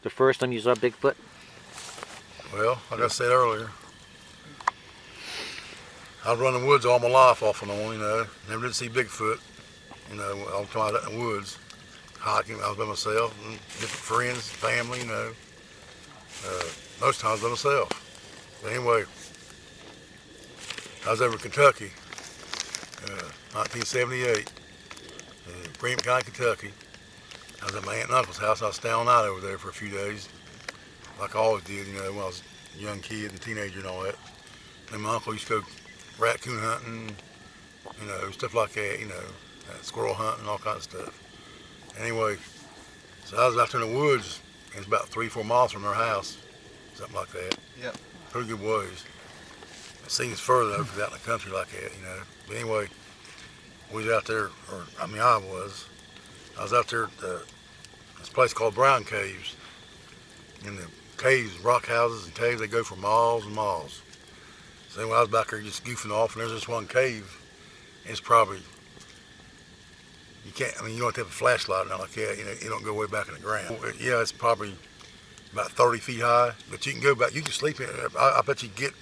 The first time you saw Bigfoot? Well, like I said earlier, I've run the woods all my life off and on, you know. Never did see Bigfoot, you know, all the time I was out in the woods. Hiking, I was by myself, and different friends, family, you know. Most times by myself. But anyway, I was over in Kentucky, 1978, in Bremen County, Kentucky. I was at my aunt and uncle's house. I was staying all night over there for a few days, like I always did, you know, when I was a young kid and teenager and all that. And my uncle used to go raccoon hunting, you know, stuff like that, you know, squirrel hunting, all kinds of stuff. Anyway, so I was out there in the woods, and it's about 3-4 miles from their house, something like that. Yep. Pretty good ways. It seems further though, 'cause out in the country like that, you know. But anyway, we was out there, I was out there at this place called Brown Caves. In the caves, rock houses and caves, they go for miles and miles. So anyway, I was back there just goofing off, and there's this one cave. It's probably, you don't have to have a flashlight or nothing like that, you know, you don't go way back in the ground. Yeah, it's probably about 30 feet high, but you can go back, you can sleep in it. I bet you get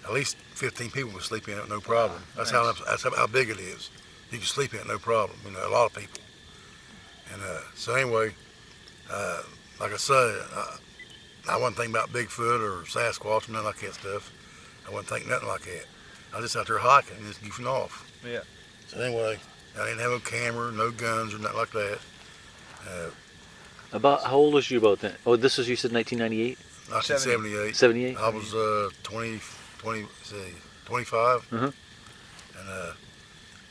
at least 15 people can sleep in it, no problem. That's how big it is. You can sleep in it, no problem, you know, a lot of people. And so anyway, like I said, I wasn't thinking about Bigfoot or Sasquatch or nothing like that stuff. I wasn't thinking nothing like that. I was just out there hiking and just goofing off. Yeah. So anyway, I didn't have no camera, no guns or nothing like that. About, how old was you about then? Oh, this was, you said 1998? 1978. 78? I was 25. Uh-huh. And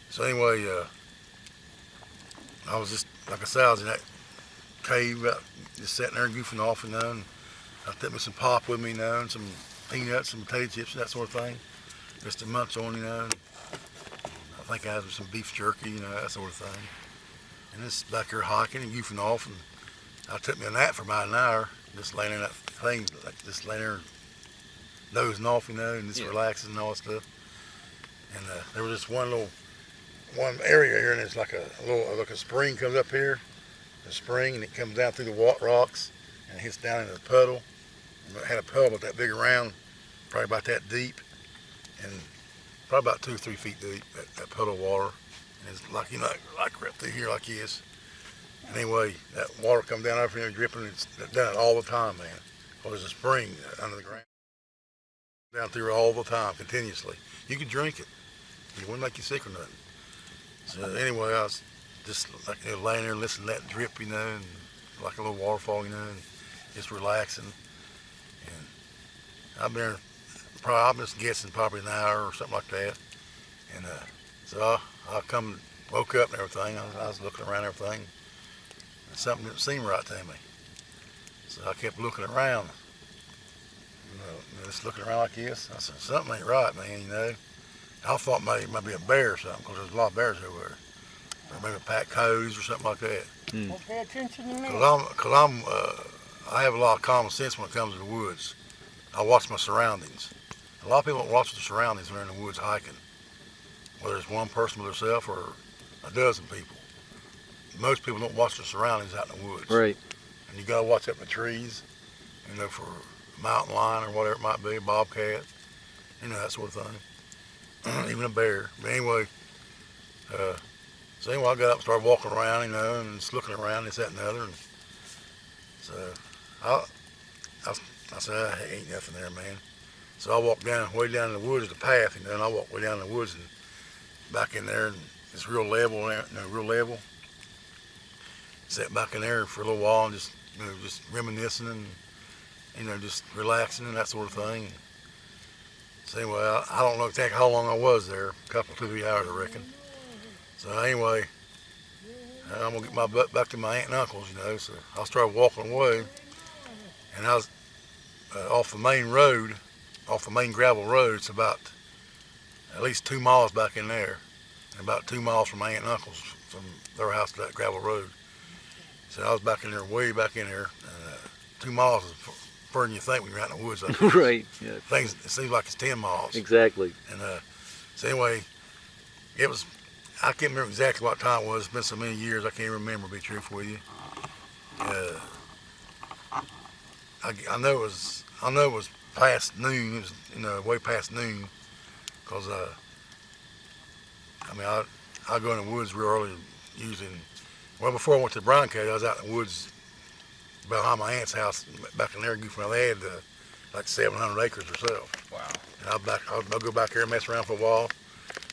so anyway, I was just, like I said, I was in that cave, just sitting there goofing off, you know, and I took me some pop with me, you know, and some peanuts, some potato chips, and that sort of thing, just to munch on, you know. And I think I had some beef jerky, you know, that sort of thing. And just back here hiking and goofing off, and I took me a nap for about an hour, just laying in that thing, like just laying there dozing off, you know, and just relaxing and all that stuff. And there was just one area here, and it's like a spring comes up here, the spring, and it comes down through the rocks, and it hits down into the puddle. And it had a puddle about that big around, probably about that deep, and probably about 2 or 3 feet deep, that puddle of water. And it's like, you know, like right through here like this. And anyway, that water come down over here dripping, it's done it all the time, man. Well, there's a spring under the ground, down through all the time, continuously. You could drink it. It wouldn't make you sick or nothing. So anyway, I was just like, you know, laying there and listening to that drip, you know, and like a little waterfall, you know, and just relaxing. And I've been I'm just guessing probably an hour or something like that. And so I woke up and everything. I was looking around and everything. And something didn't seem right to me. So I kept looking around. You know, just looking around like this. I said, something ain't right, man, you know. I thought maybe it might be a bear or something, because there's a lot of bears over there. Or maybe a pack of coyotes or something like that. Well, pay attention to me. Because I have a lot of common sense when it comes to the woods. I watch my surroundings. A lot of people don't watch the surroundings when they're in the woods hiking. Whether it's one person with herself or a dozen people. Most people don't watch their surroundings out in the woods. Right. And you gotta watch up in the trees, you know, for a mountain lion or whatever it might be, a bobcat, you know, that sort of thing. Even a bear. But anyway, so anyway, I got up and started walking around, you know, and just looking around, this, that, and the other. And so I said, ain't nothing there, man. So I walked way down in the woods, the path, you know, and I walked way down in the woods and back in there, and it's real level, you know, real level. Sat back in there for a little while and just, you know, just reminiscing and, you know, just relaxing and that sort of thing. So anyway, I don't know exactly how long I was there, a couple, 2 or 3 hours, I reckon. So anyway, I'm gonna get my butt back to my aunt and uncle's, you know. So I started walking away, and I was off the main road, off the main gravel road. It's about at least 2 miles back in there, and about 2 miles from my aunt and uncle's, from their house to that gravel road. So I was back in there, way back in there. 2 miles is further than you think when you're out in the woods. Right. Yeah. It seems like it's 10 miles. Exactly. And so anyway, I can't remember exactly what time it was. It's been so many years, I can't remember, to be truthful with you. I know it was past noon. It was, you know, way past noon, cause I mean, I go in the woods real early, using. Well, before I went to Brown County, I was out in the woods behind my aunt's house back in there. They had like 700 acres herself. Wow. And I'll go back there and mess around for a while.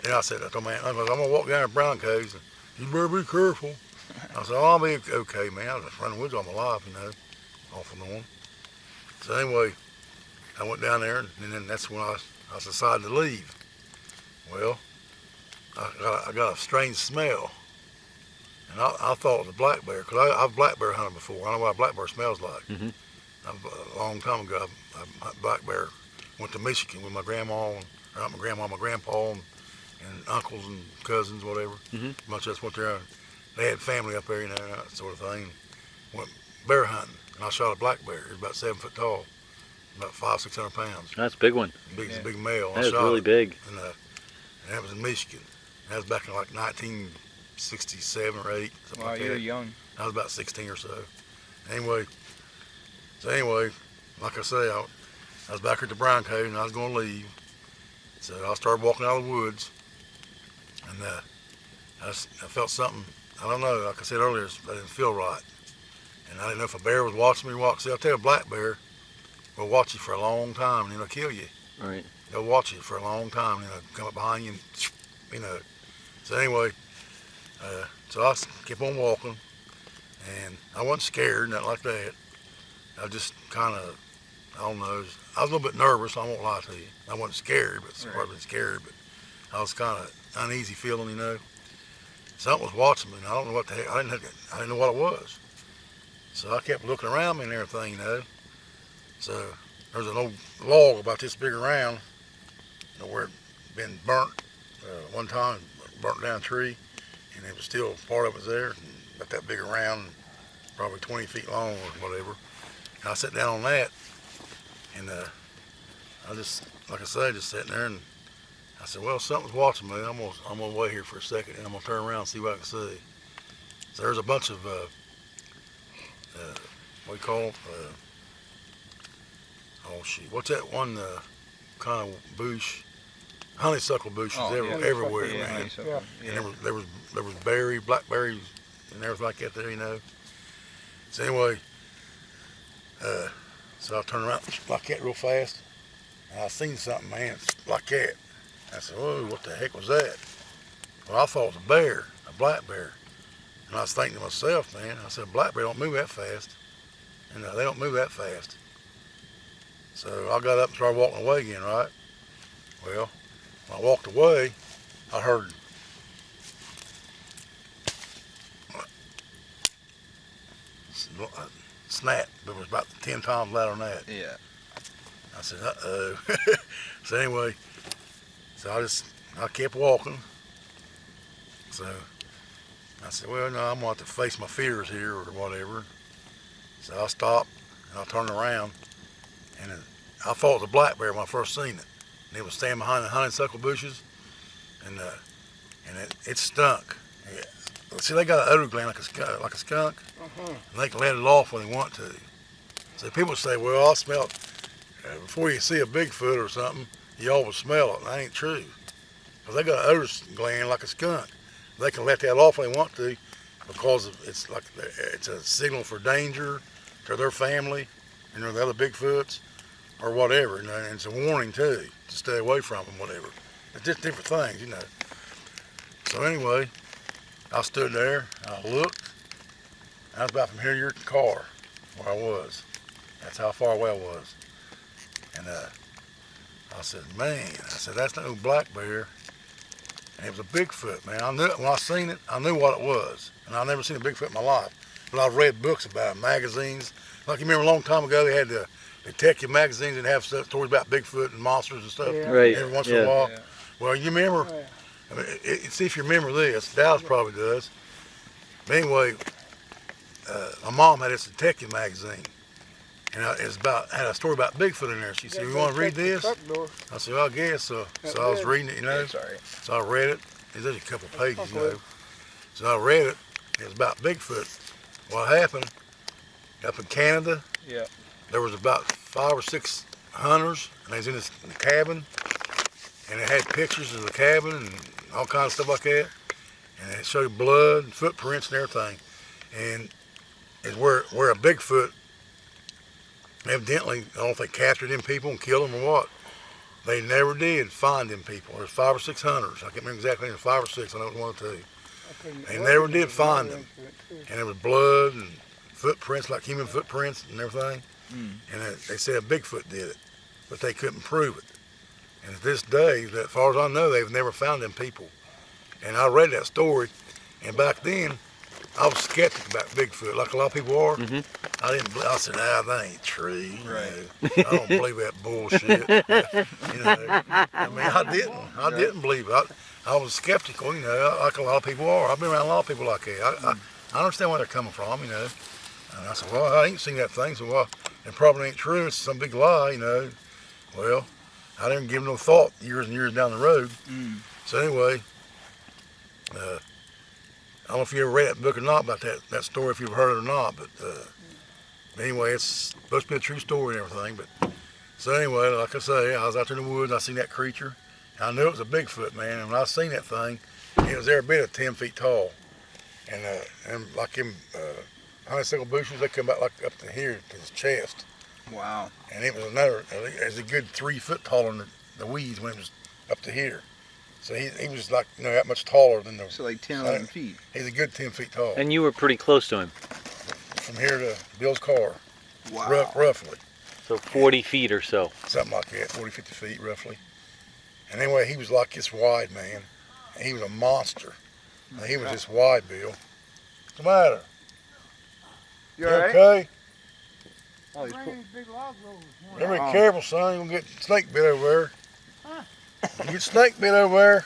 Then I said, I told my aunt, I'm gonna walk down to Brown County. You better be careful. I said, oh, I'll be okay, man. I was just running woods all my life, you know, off and on. So anyway, I went down there, and then that's when I decided to leave. Well, I got a strange smell, and I thought it was a black bear, because I've black bear hunted before. I know what a black bear smells like. Mm-hmm. A long time ago, I black bear went to Michigan with my grandma, or not my grandma, my grandpa, and uncles and cousins, whatever. Mm-hmm. Much less went there. And they had family up there, you know, that sort of thing. Went bear hunting, and I shot a black bear. He was about 7 foot tall, about 500-600 pounds. That's a big one. Big male. That is really big. And that was in Michigan. That was back in like 1967 or 8. Something Wow, like you're that. young. I was about 16 or so. Anyway, like I say, I was back at the Brown Cave, and I was going to leave. So I started walking out of the woods, and I felt something. I don't know. Like I said earlier, I didn't feel right, and I didn't know if a bear was watching me walk. See, I'll tell you, a black bear will watch you for a long time, and it'll kill you. All right. They'll watch you for a long time, and they'll come up behind you, and you know. So anyway, so I kept on walking, and I wasn't scared, nothing like that. I just kind of, I don't know, I was a little bit nervous, I won't lie to you. I wasn't scared, but hardly scared, but I was kind of uneasy feeling, you know. Something was watching me, and I don't know what the heck, I didn't know what it was. So I kept looking around me and everything, you know. So there's an old log about this big around, you know, where it been burnt one time, burnt down a tree, and it was still, part of it was there, and about that big around, probably 20 feet long or whatever. And I sat down on that, and I just, like I say, just sitting there, and I said, well, something's watching me. I'm gonna wait here for a second, and I'm gonna turn around and see what I can see. So there's a bunch of what do you call them? Oh shoot, what's that one kind of bush? Honeysuckle bushes everywhere, Yeah, man. honeysuckle. Yeah. And there was blackberries, and everything like that there, you know. So anyway, so I turned around like that real fast, and I seen something, man, like that. I said, whoa, what the heck was that? Well, I thought it was a bear, a black bear. And I was thinking to myself, man, I said, black bear don't move that fast. And they don't move that fast. So I got up and started walking away again, right? Well, when I walked away, I heard snap, but it was about 10 times louder than that. Yeah. I said, uh-oh. So anyway, so I kept walking. So I said, well, no, I'm going to have to face my fears here or whatever. So I stopped, and I turned around, and I thought it was a black bear when I first seen it. And it was standing behind the honeysuckle bushes, and it stunk. Yeah. See, they got an odor gland like a skunk, and they can let it off when they want to. So people say, well, I smell before you see a Bigfoot or something, you always smell it. And that ain't true. Because they got an odor gland like a skunk. They can let that off when they want to, because it's a signal for danger to their family, you know, the other Bigfoots or whatever. You know, and it's a warning too to stay away from them, whatever. It's just different things, you know. So anyway, I stood there, I looked, I was about from here to your car where I was. That's how far away I was. And I said, man, that's no black bear. And it was a Bigfoot, man. I knew it when I seen it, I knew what it was. And I've never seen a Bigfoot in my life. But I've read books about it, magazines. Like you remember a long time ago, they had the detective magazines that have stories about Bigfoot and monsters and stuff. Yeah. Right. Every once in a while. Yeah. Well, you remember, I mean, see if you remember this. Dallas probably does. But anyway, my mom had this detective magazine. And had a story about Bigfoot in there. She said, you want to read this? I said, well, I guess. So I was reading it, you know. Yeah, sorry. So I read it. There's only a couple of pages, you know. So I read it. It was about Bigfoot. What happened up in Canada, Yeah. there was about 5 or 6 hunters, and they was in this cabin, and it had pictures of the cabin and all kinds of stuff like that, and it showed blood and footprints and everything. And it's where a Bigfoot, evidently, I don't know if they captured them people and killed them or what. They never did find them people. There's 5 or 6 hunters. I can't remember exactly, 5 or 6, I know it was 1 or 2. They never did find them. And there was blood and footprints, like human footprints and everything. And they said Bigfoot did it, but they couldn't prove it. And to this day, as far as I know, they've never found them people. And I read that story, and back then, I was skeptic about Bigfoot, like a lot of people are. I didn't. I said, that ain't true. I don't believe that bullshit. I mean, I didn't believe it. I was skeptical, like a lot of people are. I've been around a lot of people like that. I understand where they're coming from, And I said, well, I ain't seen that thing, so well, it probably ain't true. It's some big lie, Well, I didn't give no thought years and years down the road. So anyway, I don't know if you ever read that book or not about that story, if you've heard it or not, but anyway, it's supposed to be a true story and everything. But so anyway, like I say, I was out there in the woods, I seen that creature. I knew it was a Bigfoot, man, and when I seen that thing, it was every bit of 10 feet tall. And like him, honeysuckle bushes, they come out like up to here, to his chest. Wow. And it was a good 3 foot taller than the weeds when it was up to here. So he was like, that much taller than the... So like 10, 11 feet. He's a good 10 feet tall. And you were pretty close to him. From here to Bill's car. Wow. Roughly. So 40 feet or so. Something like that, 40, 50 feet roughly. And anyway, he was like this wide, man. And he was a monster. He was this wide, Bill. What's the matter? You all right? Okay? Oh, he's Better be careful, son. You're going to get snake bit over there. You get snake bit over there.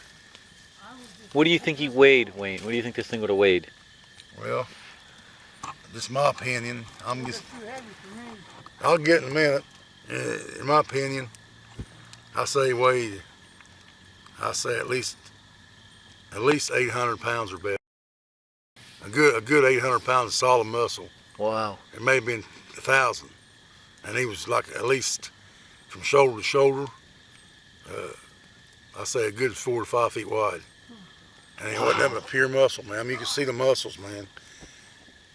What do you think he weighed, Wayne? What do you think this thing would have weighed? Well, this is my opinion. I'll get in a minute. In my opinion, I say he weighed, at least 800 pounds or better. A good 800 pounds of solid muscle. Wow. It may have been 1,000. And he was like at least from shoulder to shoulder, I say a good 4 to 5 feet wide. And it wasn't nothing but pure muscle, man. I mean, you can see the muscles, man.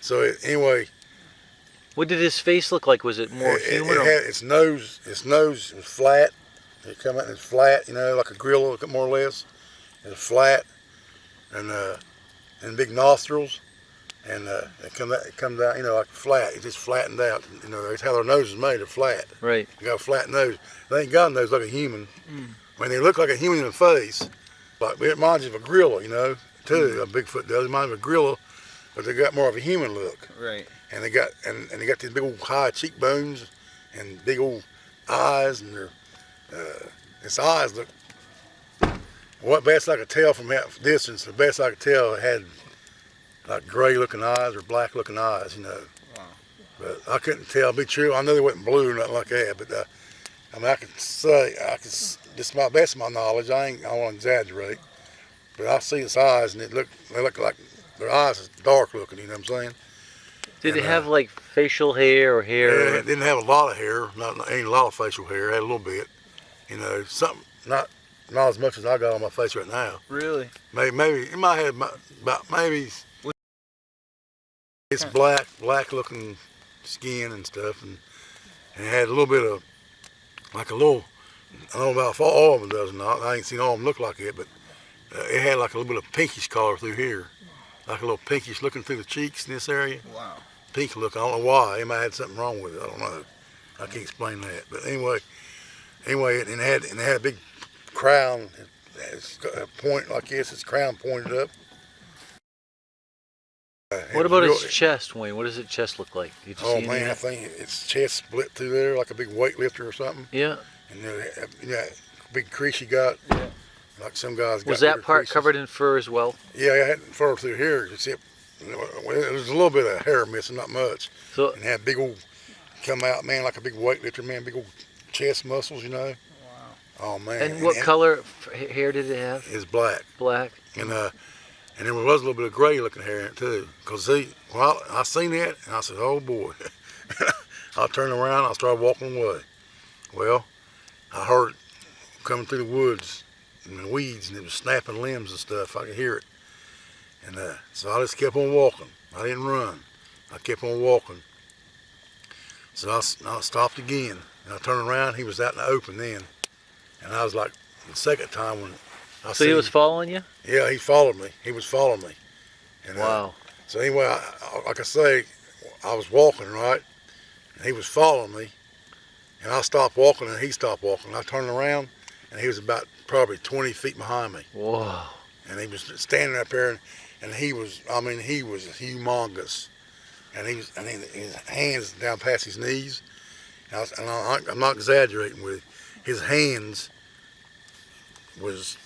So anyway. What did his face look like? Was it more human? It had its nose was flat. It come out and it's flat, like a gorilla, more or less. It's flat, and big nostrils, and it comes out, like flat. It just flattened out. That's how their nose is made. They're flat. Right. They got a flat nose. They ain't got a nose like a human. I mean, they look like a human in the face, but it reminds you of a gorilla, too. A Bigfoot does. It reminds you of a gorilla, but they got more of a human look. Right. And they got these big old high cheekbones and big old eyes, and its eyes look. What best I could tell from that distance, the best I could tell, it had like gray looking eyes or black looking eyes, Wow. But I couldn't tell. Be true. I know they wasn't blue or nothing like that, but I mean, I could say, this is my best of my knowledge. I don't want to exaggerate, but I see its eyes, and they look like their eyes is dark looking. You know what I'm saying? Did it have like facial hair or hair? Yeah, it didn't have a lot of hair. Ain't a lot of facial hair. It had a little bit. Something not as much as I got on my face right now. Really? Maybe it might have about maybe. It's black looking skin and stuff, and it had a little bit of like a little. I don't know about if all of them does or not. I ain't seen all of them look like it, but it had like a little bit of pinkish color through here, like a little pinkish looking through the cheeks in this area. Wow. Pink look. I don't know why. It might have had something wrong with it. I don't know. I can't explain that. But anyway, it had a big crown. It's got a point like this. Its crown pointed up. What about its chest, Wayne? What does its chest look like? Did you see man, I think its chest split through there like a big weightlifter or something. Yeah. And big crease you got. Yeah. Like some guys got. Was that part creases. covered in fur as well? Yeah, I had fur through here. Except there was a little bit of hair missing, not much. So. And had big old come out, man, like a big weightlifter, man, big old chest muscles, Wow. Oh man. And what color hair did it have? It's black. Black. And there was a little bit of gray looking hair in it too. Cause I seen that and I said, oh boy. I turned around, I started walking away. Well, I heard it coming through the woods and the weeds, and it was snapping limbs and stuff. I could hear it. And so I just kept on walking. I didn't run. I kept on walking. So I stopped again, and I turned around. He was out in the open then. And I was like, the second time when I So he was following you? Yeah, he followed me. He was following me. And, Wow. So anyway, like I say, I was walking, right? And he was following me. And I stopped walking, and he stopped walking. I turned around, and he was about probably 20 feet behind me. Whoa. And he was standing up there, and he was humongous. And his hands down past his knees. And I'm not exaggerating with it. His hands was,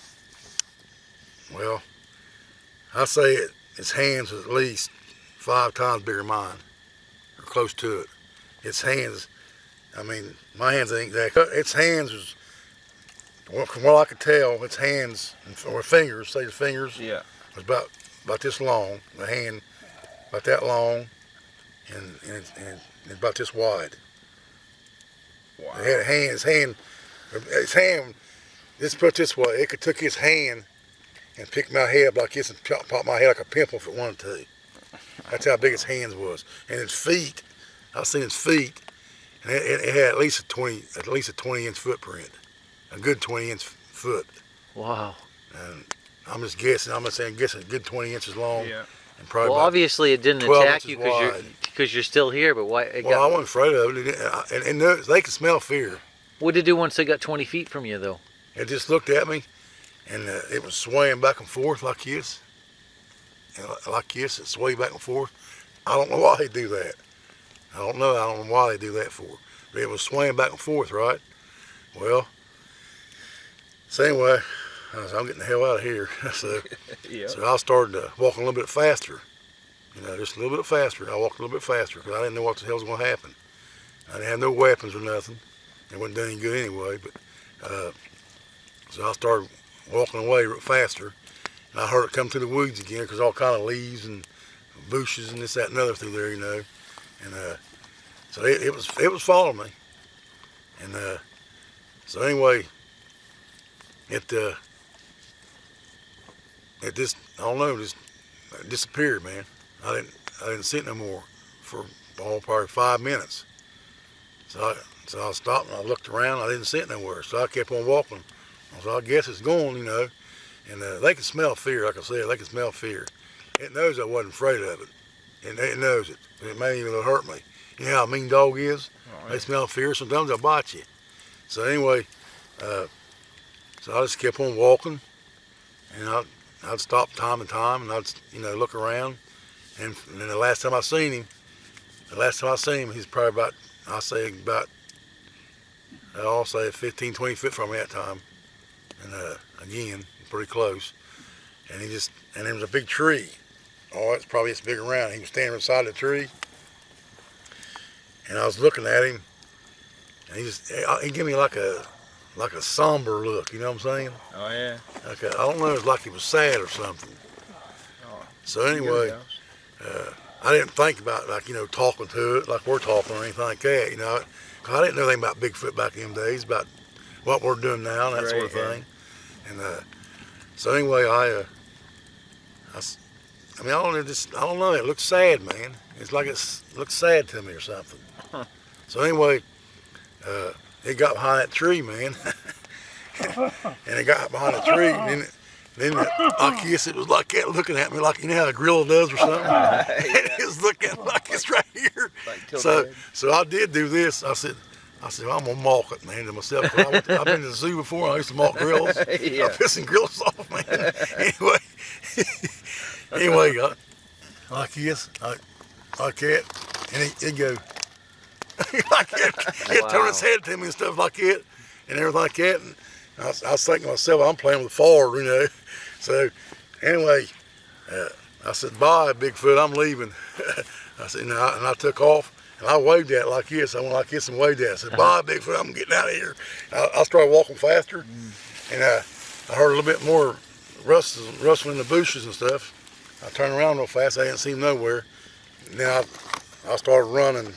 well, I say his hands was at least 5 times bigger than mine, or close to it. Its hands, I mean, my hands ain't that. Its hands was, from what I could tell, its hands, or fingers, say the fingers, Yeah. was about this long, the hand about that long, and about this wide. Wow. It had his hand, let's put it this way, it could took his hand and pick my head up like this and pop my head like a pimple if it wanted to. That's how big his hands was. And his feet, I've seen his feet, and it had at least a 20-inch footprint, a good 20-inch foot. Wow. And I'm just guessing, guessing a good 20 inches long. Yeah. And probably Well, about obviously it didn't 12 attack inches you wide. because you're still here, but why? Well, I wasn't afraid of it. And they could smell fear. What did it do once they got 20 feet from you, though? It just looked at me, and it was swaying back and forth like this. And like this, it swayed back and forth. I don't know why they do that. I don't know why they do that for. But it was swaying back and forth, right? Well, so anyway, I'm getting the hell out of here. Yeah. So I started walking a little bit faster. You know, just a little bit faster. I walked a little bit faster because I didn't know what the hell was going to happen. I didn't have no weapons or nothing. It wasn't doing any good anyway. But so I started walking away real faster, and I heard it come through the weeds again because all kind of leaves and bushes and this, that, and other through there, you know. And so it was following me. And so anyway, it just, I don't know, just disappeared, man. I didn't see it no more for probably 5 minutes. So I stopped and I looked around. I didn't see it nowhere. So I kept on walking. So I guess it's gone, you know. And they can smell fear, like I said. They can smell fear. It knows I wasn't afraid of it. And it knows it. It may even hurt me. You know how a mean dog is? Oh, yeah. They smell fear. Sometimes they'll bite you. So anyway, so I just kept on walking. And I'd stop time and time, and I'd, you know, look around. And then the last time I seen him, he's probably about, I'll say 15, 20 feet from me that time. And again, pretty close. And there was a big tree. Oh, it's probably this big around. He was standing beside the tree. And I was looking at him, and he gave me like a somber look, you know what I'm saying? Oh, yeah. Okay, I don't know, it was like he was sad or something. Oh, so anyway, I didn't think about, like, you know, talking to it like we're talking or anything like that, you know. 'Cause I didn't know anything about Bigfoot back in them days, about what we're doing now and that sort of thing. And so anyway, I don't know, it looked sad, man. It's like it looked sad to me or something. Huh. So anyway, it got behind that tree, man. And it got behind the tree, and then I guess it was like that, looking at me like, you know how a gorilla does or something. It was looking like it's right here. Like so I did do this. I said, well, I'm gonna malk it, man, to myself. I've been to the zoo before. And I used to malk grills. Yeah. I'm pissing grills off, man. Anyway, like this, like that, and it go like that. It turned its head to me and stuff like that, and everything like that. And I was thinking to myself, I'm playing with Ford, you know. So anyway, I said, bye, Bigfoot, I'm leaving. I said, and I took off. And I waved at it like this. I went like this and waved at it. I said, bye, Bigfoot, I'm getting out of here. I started walking faster, and I heard a little bit more rustling in the bushes and stuff. I turned around real fast. I didn't see him nowhere. Now I started running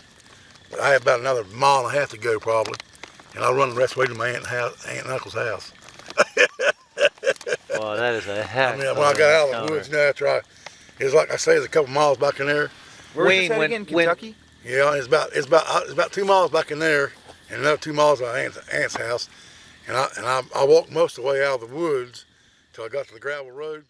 I had about another mile and a half to go probably, and I'll run the rest of the way to my aunt and uncle's house. Well, that is a heck. I mean, of when I an got out of the encounter. woods, after it was like I say, it's a couple miles back in there. Where Wayne, was this at when- again? when- Kentucky? Yeah, it's about 2 miles back in there, and another 2 miles to my aunt's house, and I walked most of the way out of the woods till I got to the gravel road.